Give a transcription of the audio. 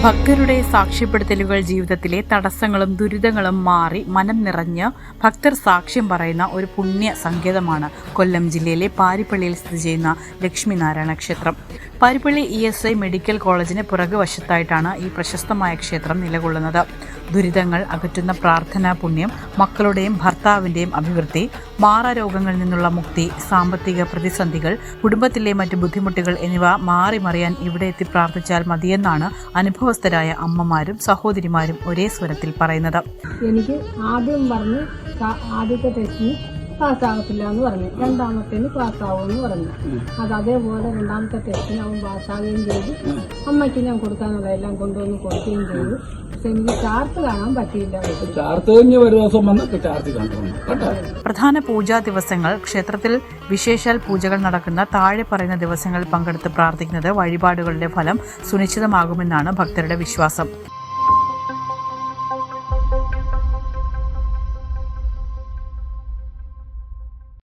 ഭക്തരുടെ സാക്ഷ്യപ്പെടുത്തലുകൾ ജീവിതത്തിലെ തടസ്സങ്ങളും ദുരിതങ്ങളും മാറി മനം നിറഞ്ഞ് ഭക്തർ സാക്ഷ്യം പറയുന്ന ഒരു പുണ്യ സങ്കേതമാണ് കൊല്ലം ജില്ലയിലെ പാരിപ്പള്ളിയിൽ സ്ഥിതി ചെയ്യുന്ന ലക്ഷ്മിനാരായണ ക്ഷേത്രം. പാരിപ്പള്ളി ESI മെഡിക്കൽ കോളേജിന് പുറകുവശത്തായിട്ടാണ് ഈ പ്രശസ്തമായ ക്ഷേത്രം നിലകൊള്ളുന്നത്. ദുരിതങ്ങൾ അകറ്റുന്ന പ്രാർത്ഥനാ പുണ്യം, മക്കളുടെയും ഭർത്താവിൻ്റെയും അഭിവൃദ്ധി, മാറാരോഗങ്ങളിൽ നിന്നുള്ള മുക്തി, സാമ്പത്തിക പ്രതിസന്ധികൾ, കുടുംബത്തിലെ മറ്റു ബുദ്ധിമുട്ടുകൾ എന്നിവ മാറി മറിയാൻ ഇവിടെ എത്തി പ്രാർത്ഥിച്ചാൽ മതിയെന്നാണ് അനുഭവസ്ഥരായ അമ്മമാരും സഹോദരിമാരും ഒരേ സ്വരത്തിൽ പറയുന്നത്. എനിക്ക് ആദ്യം പറഞ്ഞ് ആദ്യത്തെ ടെസ്റ്റിന് പാസ്സാകത്തില്ല എന്ന് പറഞ്ഞു, രണ്ടാമത്തേന് പാസ്സാവുമെന്ന് പറഞ്ഞു. അതേപോലെ രണ്ടാമത്തെ ടെസ്റ്റിന് അവൻ പാസ്സാവുകയും ചെയ്തു. അമ്മയ്ക്ക് ഞാൻ കൊടുക്കാനുള്ള എല്ലാം കൊണ്ടുവന്ന് കൊടുക്കുകയും ചെയ്തു. പക്ഷെ എനിക്ക് ചാർട്ട് കാണാൻ പറ്റിയില്ല. പ്രധാന പൂജാ ദിവസങ്ങൾ ക്ഷേത്രത്തിൽ വിശേഷാൽ പൂജകൾ നടക്കുന്ന താഴെ പറയുന്ന ദിവസങ്ങളിൽ പങ്കെടുത്ത് പ്രാർത്ഥിക്കുന്നത് വഴിപാടുകളുടെ ഫലം സുനിശ്ചിതമാകുമെന്നാണ് ഭക്തരുടെ വിശ്വാസം.